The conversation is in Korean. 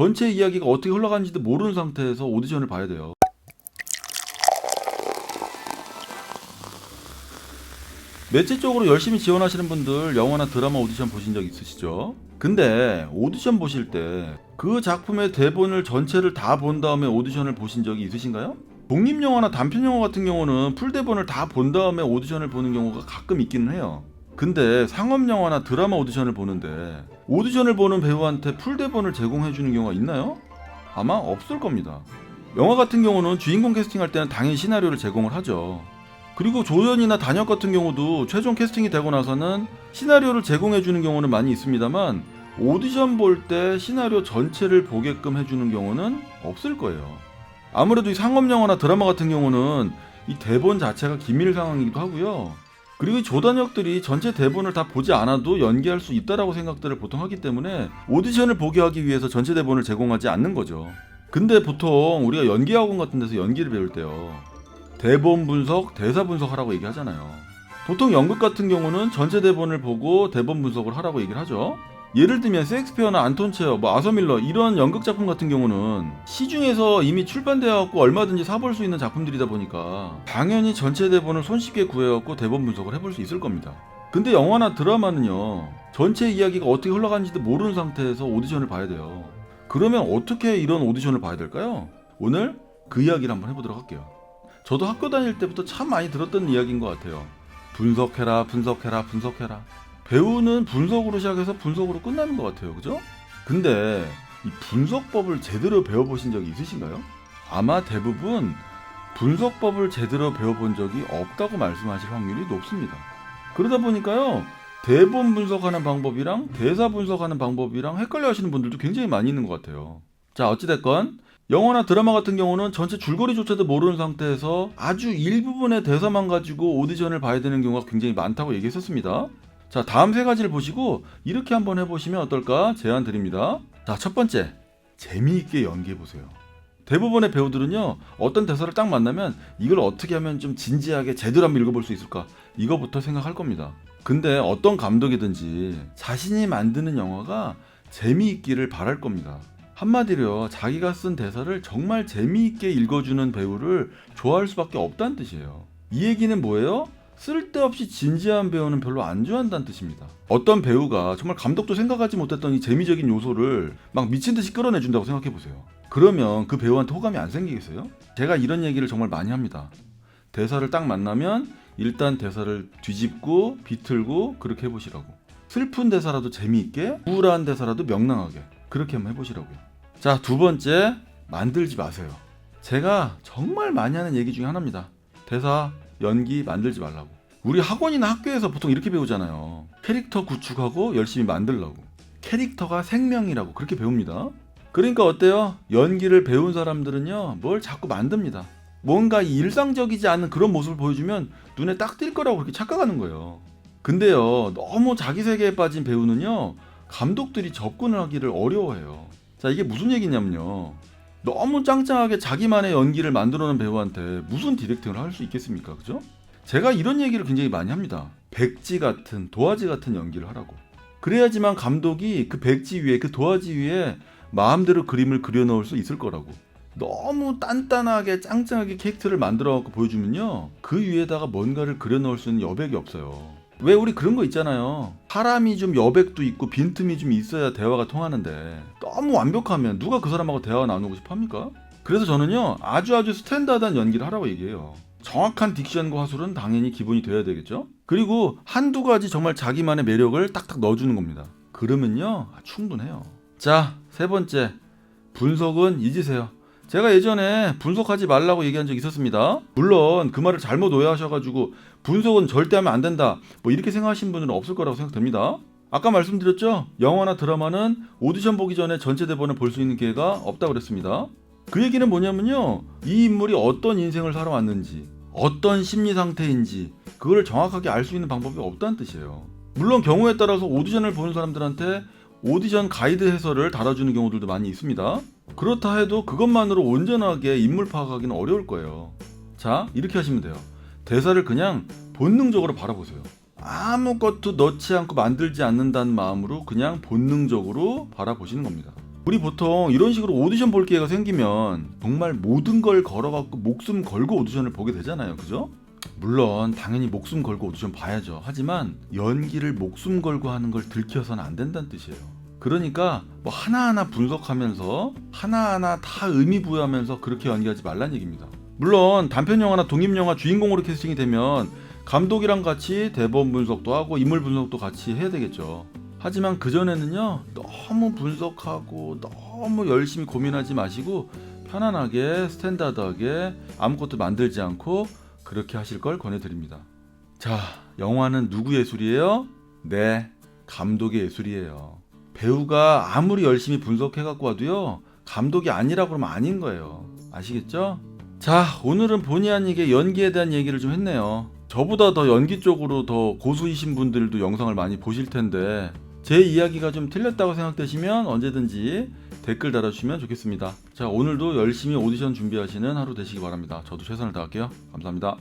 전체 이야기가 어떻게 흘러가는지도 모르는 상태에서 오디션을 봐야 돼요. 매체 쪽으로 열심히 지원하시는 분들 영화나 드라마 오디션 보신 적 있으시죠? 근데 오디션 보실 때 그 작품의 대본을 전체를 다 본 다음에 오디션을 보신 적이 있으신가요? 독립영화나 단편영화 같은 경우는 풀대본을 다 본 다음에 오디션을 보는 경우가 가끔 있기는 해요. 근데 상업영화나 드라마 오디션을 보는데 오디션을 보는 배우한테 풀대본을 제공해주는 경우가 있나요? 아마 없을 겁니다. 영화 같은 경우는 주인공 캐스팅할 때는 당연히 시나리오를 제공을 하죠. 그리고 조연이나 단역 같은 경우도 최종 캐스팅이 되고 나서는 시나리오를 제공해주는 경우는 많이 있습니다만 오디션 볼 때 시나리오 전체를 보게끔 해주는 경우는 없을 거예요. 아무래도 이 상업영화나 드라마 같은 경우는 이 대본 자체가 기밀 상황이기도 하고요. 그리고 이 조단역들이 전체 대본을 다 보지 않아도 연기할 수 있다라고 생각들을 보통 하기 때문에 오디션을 보게 하기 위해서 전체 대본을 제공하지 않는 거죠. 근데 보통 우리가 연기학원 같은 데서 연기를 배울 때요, 대본 분석, 대사 분석하라고 얘기하잖아요. 보통 연극 같은 경우는 전체 대본을 보고 대본 분석을 하라고 얘기를 하죠. 예를 들면 셰익스피어나 안톤 체어, 아서 밀러 이런 연극 작품 같은 경우는 시중에서 이미 출판되어갖고 얼마든지 사볼 수 있는 작품들이다 보니까 당연히 전체 대본을 손쉽게 구해갖고 대본 분석을 해볼 수 있을 겁니다. 근데 영화나 드라마는요, 전체 이야기가 어떻게 흘러가는지도 모르는 상태에서 오디션을 봐야 돼요. 그러면 어떻게 이런 오디션을 봐야 될까요? 오늘 그 이야기를 한번 해보도록 할게요. 저도 학교 다닐 때부터 참 많이 들었던 이야기인 것 같아요. 분석해라, 분석해라, 분석해라. 배우는 분석으로 시작해서 분석으로 끝나는 것 같아요. 그죠? 근데 이 분석법을 제대로 배워보신 적이 있으신가요? 아마 대부분 분석법을 제대로 배워본 적이 없다고 말씀하실 확률이 높습니다. 그러다 보니까요, 대본 분석하는 방법이랑 대사 분석하는 방법이랑 헷갈려 하시는 분들도 굉장히 많이 있는 것 같아요. 자, 어찌됐건 영화나 드라마 같은 경우는 전체 줄거리조차도 모르는 상태에서 아주 일부분의 대사만 가지고 오디션을 봐야 되는 경우가 굉장히 많다고 얘기했었습니다. 자, 다음 세 가지를 보시고 이렇게 한번 해보시면 어떨까 제안 드립니다. 자, 첫 번째, 재미있게 연기해보세요. 대부분의 배우들은요, 어떤 대사를 딱 만나면 이걸 어떻게 하면 좀 진지하게 제대로 한번 읽어볼 수 있을까, 이거부터 생각할 겁니다. 근데 어떤 감독이든지 자신이 만드는 영화가 재미있기를 바랄 겁니다. 한마디로 자기가 쓴 대사를 정말 재미있게 읽어주는 배우를 좋아할 수밖에 없다는 뜻이에요. 이 얘기는 뭐예요? 쓸데없이 진지한 배우는 별로 안 좋아한다는 뜻입니다. 어떤 배우가 정말 감독도 생각하지 못했던 이 재미적인 요소를 막 미친듯이 끌어내준다고 생각해보세요. 그러면 그 배우한테 호감이 안 생기겠어요? 제가 이런 얘기를 정말 많이 합니다. 대사를 딱 만나면 일단 대사를 뒤집고 비틀고 그렇게 해보시라고. 슬픈 대사라도 재미있게, 우울한 대사라도 명랑하게 그렇게 한번 해보시라고요. 자, 두 번째, 만들지 마세요. 제가 정말 많이 하는 얘기 중에 하나입니다. 대사, 연기 만들지 말라고. 우리 학원이나 학교에서 보통 이렇게 배우잖아요. 캐릭터 구축하고 열심히 만들라고. 캐릭터가 생명이라고 그렇게 배웁니다. 그러니까 어때요? 연기를 배운 사람들은요, 뭘 자꾸 만듭니다. 뭔가 일상적이지 않은 그런 모습을 보여주면 눈에 딱 띌 거라고 그렇게 착각하는 거예요. 근데요, 너무 자기 세계에 빠진 배우는요, 감독들이 접근을 하기를 어려워해요. 자, 이게 무슨 얘기냐면요, 너무 짱짱하게 자기만의 연기를 만들어놓은 배우한테 무슨 디렉팅을 할 수 있겠습니까? 그죠? 제가 이런 얘기를 굉장히 많이 합니다. 백지 같은, 도화지 같은 연기를 하라고. 그래야지만 감독이 그 백지 위에, 그 도화지 위에 마음대로 그림을 그려넣을 수 있을 거라고. 너무 단단하게 짱짱하게 캐릭터를 만들어갖고 보여주면요, 그 위에다가 뭔가를 그려넣을 수 있는 여백이 없어요. 왜 우리 그런 거 있잖아요. 사람이 좀 여백도 있고 빈틈이 좀 있어야 대화가 통하는데 너무 완벽하면 누가 그 사람하고 대화 나누고 싶어 합니까? 그래서 저는요, 아주 스탠다드한 연기를 하라고 얘기해요. 정확한 딕션과 화술은 당연히 기본이 돼야 되겠죠? 그리고 한두 가지 정말 자기만의 매력을 딱딱 넣어주는 겁니다. 그러면요, 충분해요. 자, 세 번째, 분석은 잊으세요. 제가 예전에 분석하지 말라고 얘기한 적이 있었습니다. 물론 그 말을 잘못 오해하셔가지고 분석은 절대 하면 안 된다, 이렇게 생각하시는 분은 없을 거라고 생각됩니다. 아까 말씀드렸죠? 영화나 드라마는 오디션 보기 전에 전체 대본을 볼 수 있는 기회가 없다고 그랬습니다. 그 얘기는 뭐냐면요, 이 인물이 어떤 인생을 살아왔는지, 어떤 심리 상태인지 그걸 정확하게 알 수 있는 방법이 없다는 뜻이에요. 물론 경우에 따라서 오디션을 보는 사람들한테 오디션 가이드 해설을 달아주는 경우들도 많이 있습니다. 그렇다 해도 그것만으로 온전하게 인물 파악하기는 어려울 거예요. 자, 이렇게 하시면 돼요. 대사를 그냥 본능적으로 바라보세요. 아무것도 넣지 않고 만들지 않는다는 마음으로 그냥 본능적으로 바라보시는 겁니다. 우리 보통 이런 식으로 오디션 볼 기회가 생기면 정말 모든 걸 걸어갖고 목숨 걸고 오디션을 보게 되잖아요. 그죠? 물론 당연히 목숨 걸고 오디션 봐야죠. 하지만 연기를 목숨 걸고 하는 걸 들켜서는 안 된다는 뜻이에요. 그러니까 뭐 하나하나 분석하면서 하나하나 다 의미 부여하면서 그렇게 연기하지 말란 얘기입니다. 물론 단편 영화나 독립 영화 주인공으로 캐스팅이 되면 감독이랑 같이 대본 분석도 하고 인물 분석도 같이 해야 되겠죠. 하지만 그전에는요, 너무 분석하고 너무 열심히 고민하지 마시고 편안하게 스탠다드하게 아무것도 만들지 않고 그렇게 하실 걸 권해드립니다. 자, 영화는 누구 예술이에요? 네, 감독의 예술이에요. 배우가 아무리 열심히 분석해 갖고 와도요, 감독이 아니라고 그러면 아닌 거예요. 아시겠죠? 자, 오늘은 본의 아니게 연기에 대한 얘기를 좀 했네요. 저보다 더 연기 쪽으로 더 고수이신 분들도 영상을 많이 보실 텐데 제 이야기가 좀 틀렸다고 생각되시면 언제든지 댓글 달아주시면 좋겠습니다. 자, 오늘도 열심히 오디션 준비하시는 하루 되시기 바랍니다. 저도 최선을 다할게요. 감사합니다.